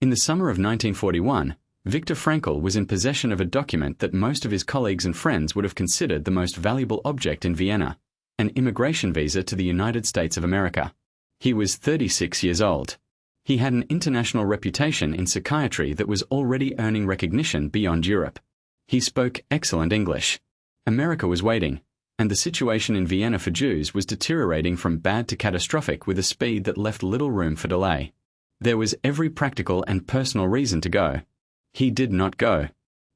In the summer of 1941, Viktor Frankl was in possession of a document that most of his colleagues and friends would have considered the most valuable object in Vienna, an immigration visa to the United States of America. He was 36 years old. He had an international reputation in psychiatry that was already earning recognition beyond Europe. He spoke excellent English. America was waiting, and the situation in Vienna for Jews was deteriorating from bad to catastrophic with a speed that left little room for delay. There was every practical and personal reason to go. He did not go.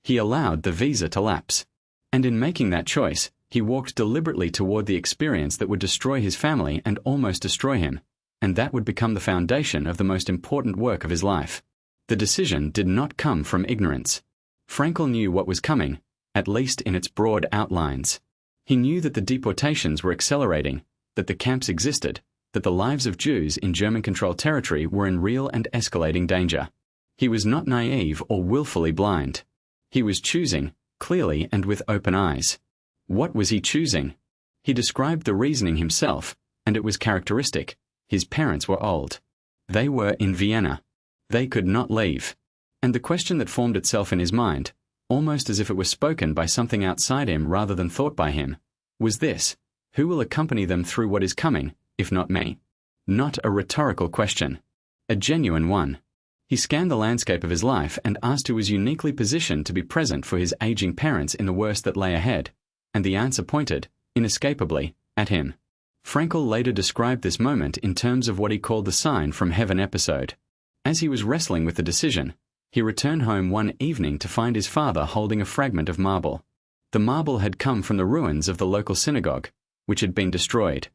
He allowed the visa to lapse. And in making that choice, he walked deliberately toward the experience that would destroy his family and almost destroy him, and that would become the foundation of the most important work of his life. The decision did not come from ignorance. Frankl knew what was coming, at least in its broad outlines. He knew that the deportations were accelerating, that the camps existed, that the lives of Jews in German-controlled territory were in real and escalating danger. He was not naive or willfully blind. He was choosing, clearly and with open eyes. What was he choosing? He described the reasoning himself, and it was characteristic. His parents were old. They were in Vienna. They could not leave. And the question that formed itself in his mind, almost as if it were spoken by something outside him rather than thought by him, was this: who will accompany them through what is coming, if not me? Not a rhetorical question. A genuine one. He scanned the landscape of his life and asked who was uniquely positioned to be present for his aging parents in the worst that lay ahead, and the answer pointed, inescapably, at him. Frankl later described this moment in terms of what he called the sign from heaven episode. As he was wrestling with the decision, he returned home one evening to find his father holding a fragment of marble. The marble had come from the ruins of the local synagogue, which had been destroyed.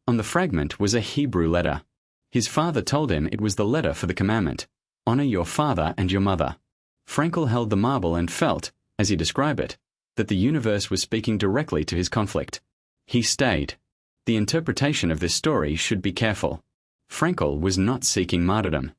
On the fragment was a Hebrew letter. His father told him it was the letter for the commandment, "Honor your father and your mother." Frankl held the marble and felt, as he described it, that the universe was speaking directly to his conflict. He stayed. The interpretation of this story should be careful. Frankl was not seeking martyrdom.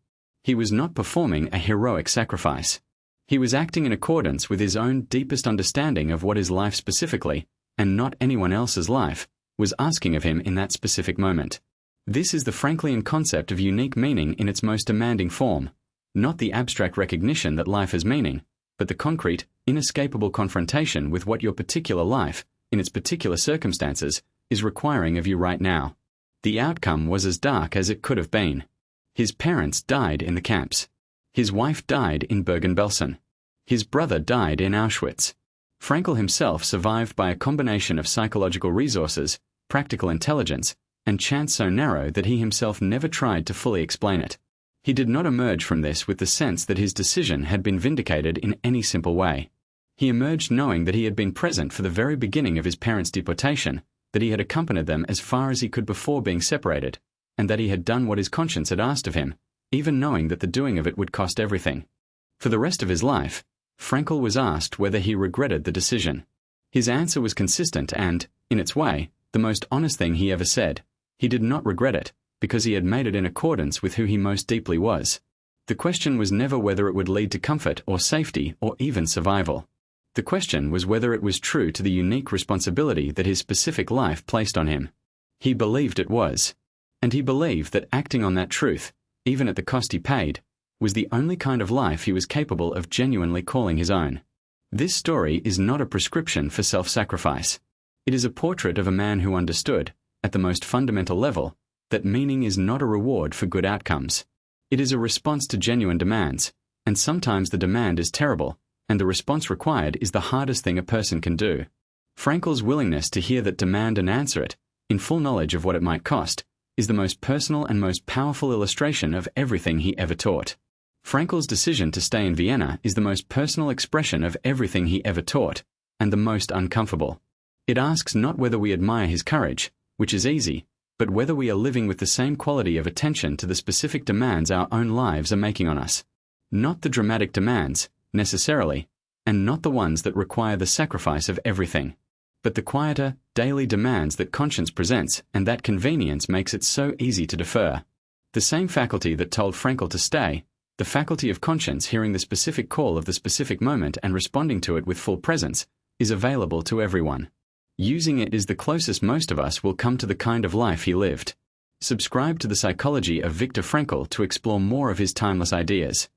He was not performing a heroic sacrifice. He was acting in accordance with his own deepest understanding of what his life specifically, and not anyone else's life, was asking of him in that specific moment. This is the Franklian concept of unique meaning in its most demanding form, not the abstract recognition that life has meaning, but the concrete, inescapable confrontation with what your particular life, in its particular circumstances, is requiring of you right now. The outcome was as dark as it could have been. His parents died in the camps. His wife died in Bergen-Belsen. His brother died in Auschwitz. Frankl himself survived by a combination of psychological resources, practical intelligence, and chance so narrow that he himself never tried to fully explain it. He did not emerge from this with the sense that his decision had been vindicated in any simple way. He emerged knowing that he had been present for the very beginning of his parents' deportation, that he had accompanied them as far as he could before being separated, and that he had done what his conscience had asked of him, even knowing that the doing of it would cost everything. For the rest of his life, Frankl was asked whether he regretted the decision. His answer was consistent and, in its way, the most honest thing he ever said. He did not regret it, because he had made it in accordance with who he most deeply was. The question was never whether it would lead to comfort or safety or even survival. The question was whether it was true to the unique responsibility that his specific life placed on him. He believed it was. And he believed that acting on that truth, even at the cost he paid, was the only kind of life he was capable of genuinely calling his own. This story is not a prescription for self-sacrifice. It is a portrait of a man who understood, at the most fundamental level, that meaning is not a reward for good outcomes. It is a response to genuine demands, and sometimes the demand is terrible, and the response required is the hardest thing a person can do. Frankl's willingness to hear that demand and answer it, in full knowledge of what it might cost, is the most personal and most powerful illustration of everything he ever taught. Frankl's decision to stay in Vienna is the most personal expression of everything he ever taught, and the most uncomfortable. It asks not whether we admire his courage, which is easy, but whether we are living with the same quality of attention to the specific demands our own lives are making on us. Not the dramatic demands, necessarily, and not the ones that require the sacrifice of everything, but the quieter, daily demands that conscience presents and that convenience makes it so easy to defer. The same faculty that told Frankl to stay, the faculty of conscience hearing the specific call of the specific moment and responding to it with full presence, is available to everyone. Using it is the closest most of us will come to the kind of life he lived. Subscribe to the Psychology of Viktor Frankl to explore more of his timeless ideas.